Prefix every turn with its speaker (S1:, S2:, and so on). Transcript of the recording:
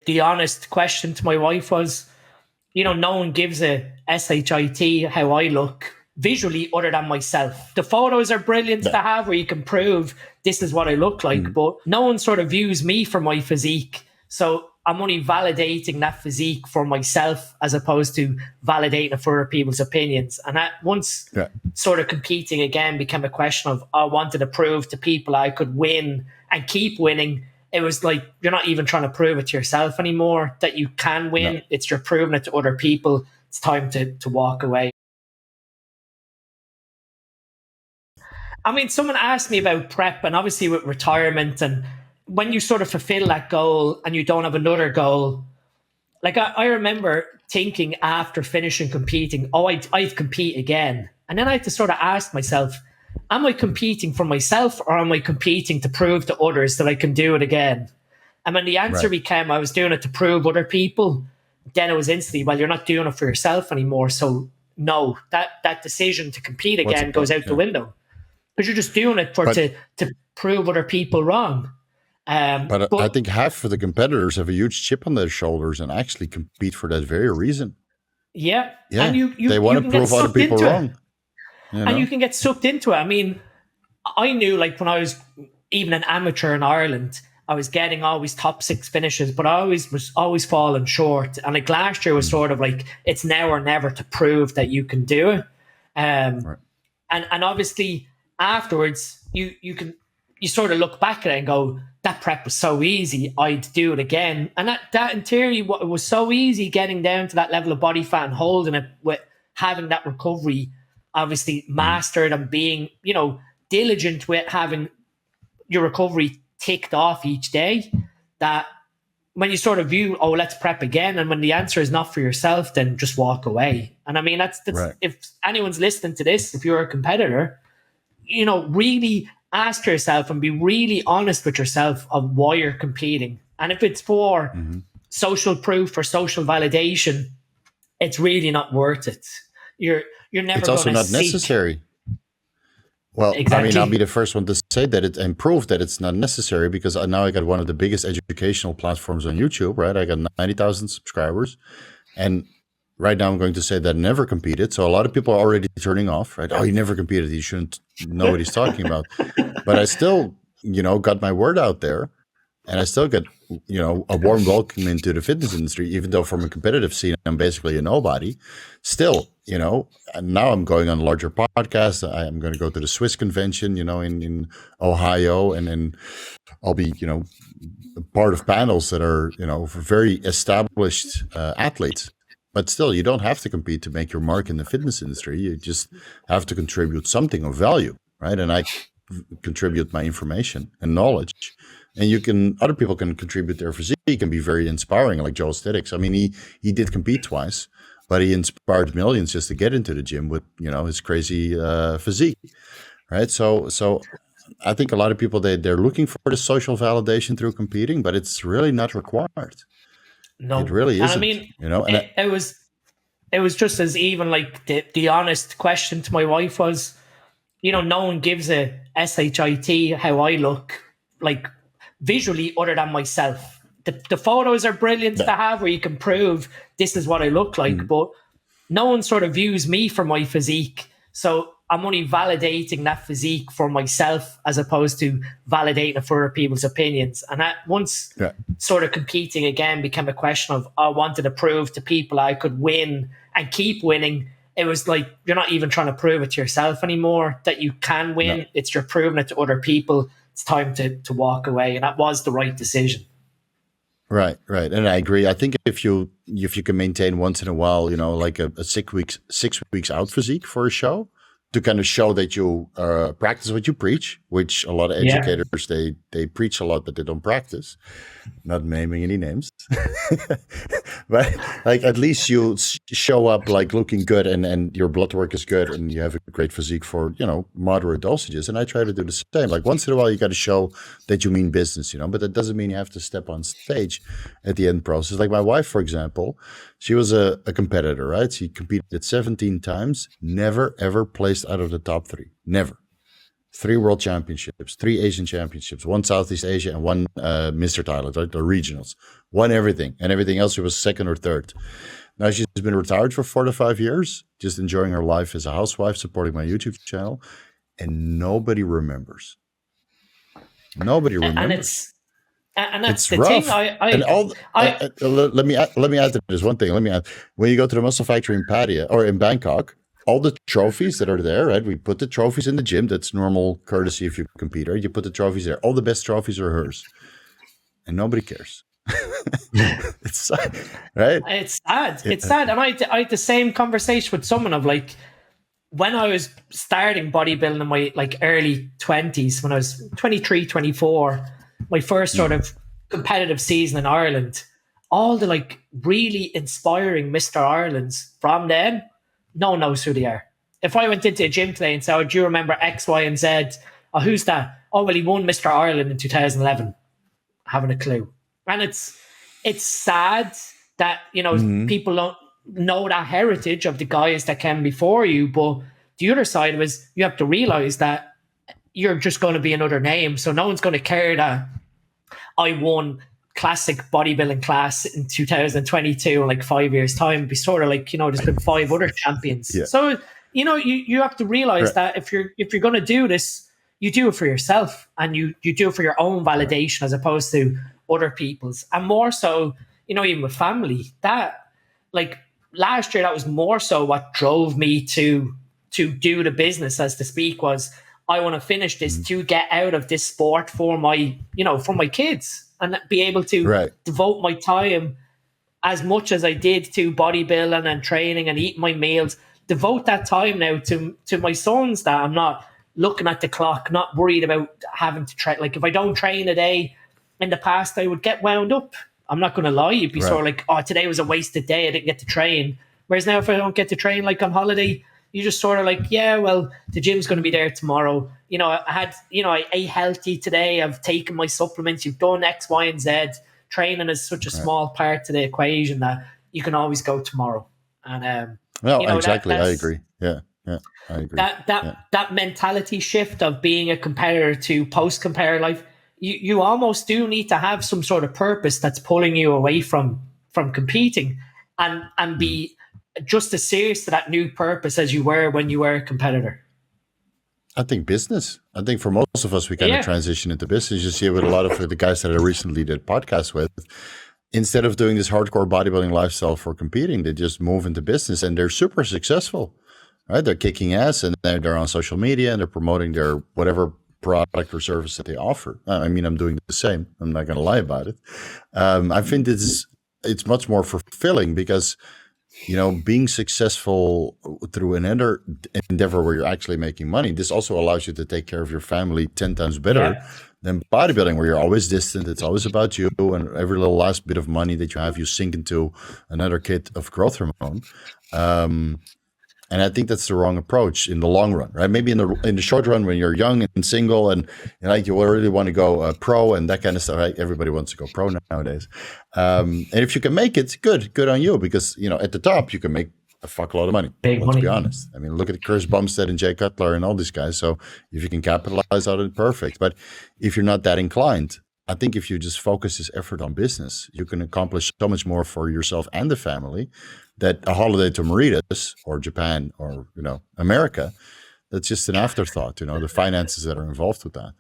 S1: The honest question to my wife was, no one gives a shit how I look visually other than myself. The photos are brilliant to have where you can prove this is what I look like, but no one sort of views me for my physique. So I'm only validating that physique for myself as opposed to validating it for other people's opinions. And that once sort of competing again became a question of I wanted to prove to people I could win and keep winning. It was like you're not even trying to prove it to yourself anymore that you can win. No. It's you're proving it to other people. It's time to walk away. I mean, someone asked me about prep, and obviously with retirement, and when you sort of fulfill that goal and you don't have another goal, like I remember thinking after finishing competing, I'd compete again. And then I had to sort of ask myself, am I competing for myself or am I competing to prove to others that I can do it again? And when the answer became I was doing it to prove other people, then it was instantly, well, you're not doing it for yourself anymore. So no, that decision to compete again goes out the window. Because you're just doing it to prove other people wrong.
S2: But I think half of the competitors have a huge chip on their shoulders and actually compete for that very reason.
S1: Yeah.
S2: And they want to prove other people wrong.
S1: And you can get sucked into it. I mean, I knew like when I was even an amateur in Ireland, I was getting always top 6 finishes, but I was always falling short. And like last year was sort of like, it's now or never to prove that you can do it. And obviously afterwards you sort of look back at it and go, that prep was so easy, I'd do it again. And that in theory, it was so easy getting down to that level of body fat and holding it with having that recovery obviously mastered and being, diligent with having your recovery ticked off each day, that when you sort of view, let's prep again. And when the answer is not for yourself, then just walk away. And I mean, that's if anyone's listening to this, if you're a competitor, really ask yourself and be really honest with yourself of why you're competing. And if it's for social proof or social validation, it's really not worth it. You're never.
S2: It's also not necessary. Well, exactly. I mean, I'll be the first one to say that and prove that it's not necessary, because now I got one of the biggest educational platforms on YouTube, right? I got 90,000 subscribers, and right now I'm going to say that I never competed. So a lot of people are already turning off, right? Oh, you never competed. You shouldn't know what he's talking about. But I still, got my word out there, and I still get, a warm welcome into the fitness industry, even though from a competitive scene, I'm basically a nobody. Still, and now I'm going on larger podcasts. I'm going to go to the Swiss convention, in Ohio, and then I'll be, part of panels that are, for very established athletes. But still, you don't have to compete to make your mark in the fitness industry. You just have to contribute something of value, right? And I contribute my information and knowledge. And other people can contribute their physique and be very inspiring, like Joel Stiddick. I mean, he did compete twice, but he inspired millions just to get into the gym with, his crazy physique, right? So I think a lot of people, they're looking for the social validation through competing, but it's really not required.
S1: No,
S2: it really isn't.
S1: And I mean, it was just as even like the honest question to my wife was, no one gives a shit how I look like visually other than myself. The photos are brilliant to have where you can prove this is what I look like, but no one sort of views me for my physique. So I'm only validating that physique for myself as opposed to validating it for other people's opinions. And that once sort of competing again became a question of I wanted to prove to people I could win and keep winning. It was like you're not even trying to prove it to yourself anymore that you can win. No. It's you're proving it to other people. It's time to walk away. And that was the right decision.
S2: Right. And I agree. I think if you can maintain once in a while, like a 6 weeks out physique for a show, to kind of show that you practice what you preach, which a lot of educators, they preach a lot, but they don't practice. Not naming any names. But like at least you show up like looking good and your blood work is good and you have a great physique for, moderate dosages. And I try to do the same. Like once in a while, you got to show that you mean business, but that doesn't mean you have to step on stage at the end process. Like my wife, for example, she was a competitor, right? She competed 17 times, never, ever placed out of the top 3. Never. 3 world championships, 3 Asian championships, 1 Southeast Asia, and 1 Mr. Thailand, right? The regionals. Won everything, and everything else she was 2nd or 3rd. Now she's been retired for 4 to 5 years, just enjoying her life as a housewife, supporting my YouTube channel, and nobody remembers. Nobody remembers.
S1: And that's
S2: it's
S1: the
S2: rough. thing. Let me add to this one thing. Let me add. When you go to the Muscle Factory in Pattaya or in Bangkok, all the trophies that are there, right? We put the trophies in the gym. That's normal courtesy if you compete, right? You put the trophies there. All the best trophies are hers, and nobody cares. It's sad, right?
S1: It's sad. It's sad. And I had the same conversation with someone of like, when I was starting bodybuilding in my like early 20s, when I was 23, 24, my first sort of competitive season in Ireland, all the like really inspiring Mr. Irelands from them, no one knows who they are. If I went into a gym today and said, "Oh, do you remember X, Y, and Z? Oh, who's that? Oh, well, he won Mr. Ireland in 2011. Having a clue. And it's sad that, you know, people don't know that heritage of the guys that came before you. But the other side was you have to realize that you're just going to be another name. So no one's going to care that I won classic bodybuilding class in 2022 in like 5 years' time. It'd be sort of like, you know, there's been 5 other champions. Yeah. So, you know, you have to realize that if you're going to do this, you do it for yourself, and you do it for your own validation as opposed to other people's. And more so, you know, even with family, that like last year, that was more so what drove me to do the business, as to speak, was I want to finish this to get out of this sport for my, you know, for my kids, and be able to devote my time as much as I did to bodybuilding and training and eating my meals, devote that time now to my sons, that I'm not looking at the clock, not worried about having to train. Like if I don't train a day, in the past I would get wound up. I'm not going to lie. You'd be sort of like, oh, today was a wasted day. I didn't get to train. Whereas now if I don't get to train, like on holiday, you just sort of like, yeah, well, the gym's going to be there tomorrow. You know, I ate healthy today. I've taken my supplements. You've done X, Y, and Z. Training is such a small part to the equation that you can always go tomorrow. And
S2: well, you know, exactly. I agree. Yeah, I agree.
S1: That mentality shift of being a competitor to post-competitor life, you almost do need to have some sort of purpose that's pulling you away from competing, and be just as serious to that new purpose as you were when you were a competitor.
S2: I think business. I think for most of us, we kind of transition into business. You see it with a lot of the guys that I recently did podcasts with. Instead of doing this hardcore bodybuilding lifestyle for competing, they just move into business, and they're super successful, right? They're kicking ass, and they're on social media, and they're promoting their whatever product or service that they offer. I mean, I'm doing the same. I'm not going to lie about it. I think it's much more fulfilling because, you know, being successful through another endeavor where you're actually making money, this also allows you to take care of your family 10 times better than bodybuilding, where you're always distant. It's always about you, and every little last bit of money that you have, you sink into another kit of growth hormone. And I think that's the wrong approach in the long run, right? Maybe in the short run, when you're young and single, and like you really want to go pro and that kind of stuff, right? Everybody wants to go pro nowadays. And if you can make it, good on you, because, you know, at the top you can make a fuckload of money. Let's be honest. I mean, look at Chris Bumstead and Jay Cutler and all these guys. So if you can capitalize on it, perfect. But if you're not that inclined, I think if you just focus this effort on business, you can accomplish so much more for yourself and the family, that a holiday to Mauritius or Japan or, you know, America, that's just an afterthought, you know, the finances that are involved with that.